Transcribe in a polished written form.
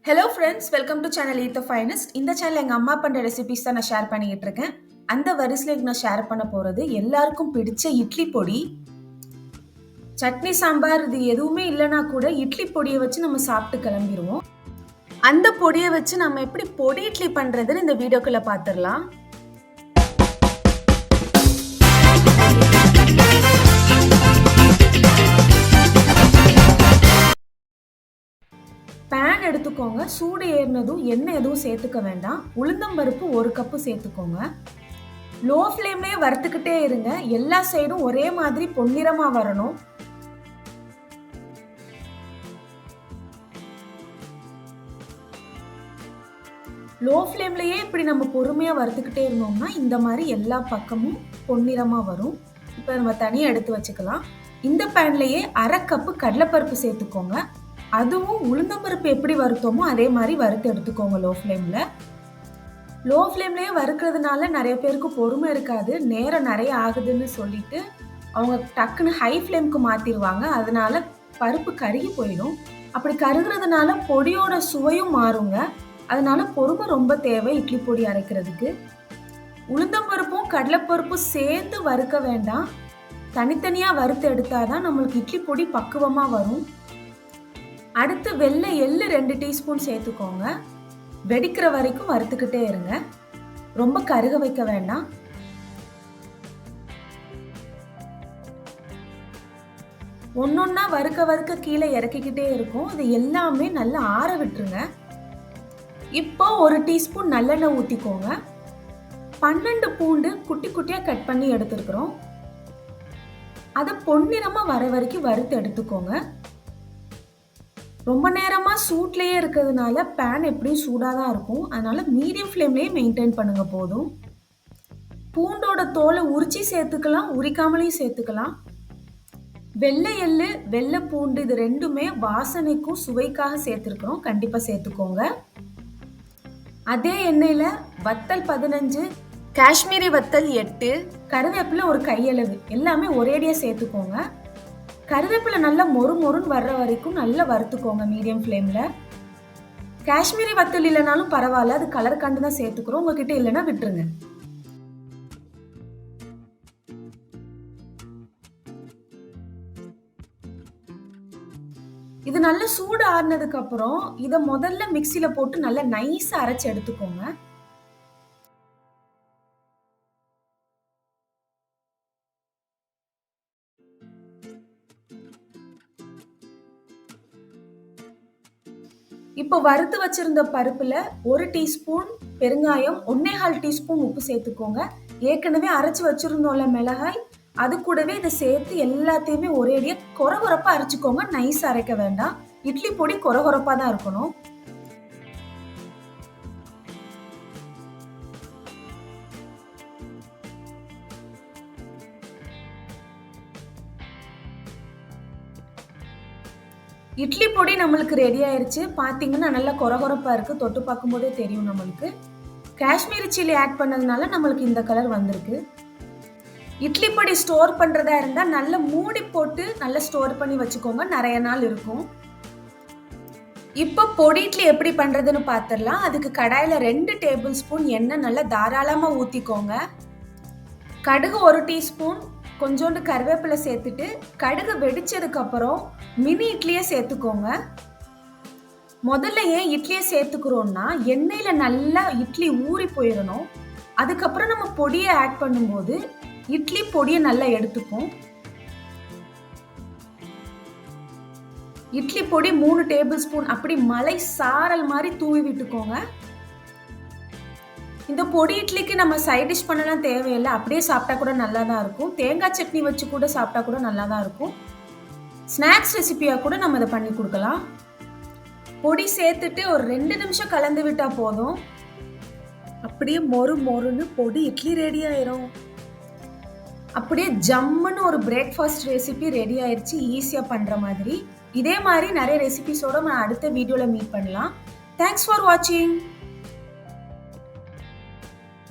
Hello friends, welcome to channel eat the finest. இந்த channel எங்கள் அம்மா பண்ணுற ரெசிபிஸ் தான் நான் ஷேர் பண்ணிக்கிட்டு இருக்கேன். அந்த வரிசையில் நான் ஷேர் பண்ண போகிறது எல்லாருக்கும் பிடிச்ச இட்லி பொடி. சட்னி சாம்பார் இது எதுவுமே இல்லைனா கூட இட்லி பொடியை வச்சு நம்ம சாப்பிட்டு கிளம்பிடுவோம். அந்த பொடியை வச்சு நம்ம எப்படி பொடி இட்லி பண்ணுறதுன்னு இந்த வீடியோக்குள்ளே பார்த்துடலாம். பேன் எடுத்துக்கோங்க. சூடு ஏறினதும் எண்ணெய் எதுவும் சேர்த்துக்க வேண்டாம். உளுந்தம்பருப்பு 1 கப்பு சேர்த்துக்கோங்க. லோ ஃப்ளேம்லேயே வறுத்துக்கிட்டே இருங்க. எல்லா சைடும் ஒரே மாதிரி பொன்னிறமாக வரணும். லோ ஃப்ளேம்லேயே இப்படி நம்ம பொறுமையாக வறுத்துக்கிட்டே இருந்தோம்னா இந்த மாதிரி எல்லா பக்கமும் பொன்னிறமாக வரும். இப்போ நம்ம தனியாக எடுத்து வச்சுக்கலாம். இந்த பேன்லேயே 1/2 கப்பு கடலைப்பருப்பு சேர்த்துக்கோங்க. அதுவும் உளுந்தம்பருப்பு எப்படி வறுத்தோமோ அதே மாதிரி வறுத்து எடுத்துக்கோங்க. லோ ஃப்ளேம்லேயே வறுக்கிறதுனால நிறைய பேருக்கு பொறுமை இருக்காது. நேரம் நிறைய ஆகுதுன்னு சொல்லிட்டு அவங்க டக்குன்னு ஹை ஃப்ளேமுக்கு மாற்றிடுவாங்க. அதனால பருப்பு கருகி போயிடும். அப்படி கருகிறதுனால பொடியோட சுவையும் மாறுங்க. அதனால பொறுமை ரொம்ப தேவை இட்லி பொடி அரைக்கிறதுக்கு. உளுந்தம்பருப்பும் கடலைப்பருப்பும் சேர்ந்து வறுக்க வேண்டாம். தனித்தனியாக வறுத்து எடுத்தாதான் நம்மளுக்கு இட்லி பொடி பக்குவமாக வரும். அடுத்து வெள்ளை எள்ளு 2 டீஸ்பூன் சேர்த்துக்கோங்க. வெடிக்கிற வரைக்கும் வறுத்துக்கிட்டே இருங்க. ரொம்ப கருக வைக்க வேண்டாம். ஒன்னொன்னா வறுக்க கீழே இறக்கிக்கிட்டே இருக்கும். இது எல்லாமே நல்லா ஆற விட்டுருங்க. இப்போ 1 டீஸ்பூன் நல்லெண்ணெய் ஊற்றிக்கோங்க. 12 பூண்டு குட்டி குட்டியாக கட் பண்ணி எடுத்துருக்குறோம். அதை பொன்னிறமாக வர வரைக்கும் வறுத்து எடுத்துக்கோங்க. ரொம்ப நேரமாக சூட்லேயே இருக்கிறதுனால பேன் எப்படியும் சூடாக தான் இருக்கும். அதனால் மீடியம் ஃப்ளேம்லேயே மெயின்டைன் பண்ணுங்க போதும். பூண்டோட தோலை உரிச்சி சேர்த்துக்கலாம், உரிக்காமலையும் சேர்த்துக்கலாம். வெள்ளை எள்ளு வெள்ளை பூண்டு இது ரெண்டுமே வாசனைக்கும் சுவைக்காக சேர்த்துருக்குறோம். கண்டிப்பாக சேர்த்துக்கோங்க. அதே எண்ணெயில் வத்தல் 15, காஷ்மீரி வத்தல் 8, கருவேப்பிலை ஒரு கையளவு எல்லாமே ஒரேடியாக சேர்த்துக்கோங்க. கருவேப்பிலை நல்லா மொறுன்னு வர்ற வரைக்கும் நல்லா வறுத்துக்கோங்க மீடியம் ஃப்ளேமில். காஷ்மீரி வத்தல் இல்லைனாலும் பரவாயில்ல, அது கலர் கண்டு தான் சேர்த்துக்கிறோம். உங்ககிட்ட இல்லைன்னா விட்டுருங்க. இது நல்லா சூடு ஆறுனதுக்கு அப்புறம் இதை முதல்ல மிக்சியில் போட்டு நல்லா நைஸாக அரைச்சி எடுத்துக்கோங்க. இப்போ வறுத்து வச்சிருந்த பருப்புல 1 டீஸ்பூன் பெருங்காயம், 1.25 டீஸ்பூன் உப்பு சேர்த்துக்கோங்க. ஏற்கனவே அரைச்சி வச்சிருந்தோம்ல மிளகாய், அது கூடவே இதை சேர்த்து எல்லாத்தையுமே ஒரேடியா கொரகொரப்பா அரைச்சிக்கோங்க. நைஸ் அரைக்க வேண்டாம். இட்லி பொடி கொரகொரப்பா தான் இருக்கணும். இட்லி பொடி நம்மளுக்கு ரெடி ஆயிருச்சு. பார்த்தீங்கன்னா நல்லா கொரகொரப்பாக இருக்குது. தொட்டு பார்க்கும்போதே தெரியும் நம்மளுக்கு. காஷ்மீரி சில்லி ஆட் பண்ணதுனால நம்மளுக்கு இந்த கலர் வந்திருக்கு. இட்லி பொடி ஸ்டோர் பண்ணுறதா இருந்தால் நல்லா மூடி போட்டு நல்லா ஸ்டோர் பண்ணி வச்சுக்கோங்க. நிறைய நாள் இருக்கும். இப்போ பொடி இட்லி எப்படி பண்ணுறதுன்னு பார்த்துடலாம். அதுக்கு கடாயில் 2 டேபிள் ஸ்பூன் எண்ணெய் நல்லா தாராளமாக ஊற்றிக்கோங்க. கடுகு 1 டீஸ்பூன், கொஞ்சோண்டு கருவேப்பிலை சேர்த்துட்டு கடுகு வெடிச்சதுக்கு அப்புறம் மினி இட்லியை சேர்த்துக்கோங்க. முதல்ல ஏன் இட்லியை சேர்த்துக்கிறோம்னா எண்ணெயில நல்லா இட்லி ஊறி போயிடணும். அதுக்கப்புறம் நம்ம பொடியை ஆட் பண்ணும்போது இட்லி பொடியை நல்லா எடுத்துக்கும். இட்லி பொடி 3 டேபிள் ஸ்பூன் அப்படி மலை சாரல் மாதிரி தூவி விட்டுக்கோங்க. இந்த பொடி இட்லிக்கு நம்ம சைட் டிஷ் பண்ணலாம் தேவையில்லை. அப்படியே சாப்பிட்டா கூட நல்லா தான் இருக்கும். தேங்காய் சட்னி வச்சு கூட சாப்பிட்டா கூட நல்லா தான் இருக்கும். ஸ்நாக்ஸ் ரெசிபியாக கூட நம்ம இதை பண்ணி கொடுக்கலாம். பொடி சேர்த்துட்டு ஒரு 2 நிமிஷம் கலந்து விட்டால் போதும். அப்படியே மொறுன்னு பொடி இட்லி ரெடி ஆயிரும். அப்படியே ஜம்முன்னு ஒரு பிரேக்ஃபாஸ்ட் ரெசிபி ரெடி ஆயிடுச்சு. ஈஸியாக பண்ணுற மாதிரி. இதே மாதிரி நிறைய ரெசிபிஸோட நான் அடுத்த வீடியோவில் மீட் பண்ணலாம். தேங்க்ஸ் ஃபார் வாட்சிங்.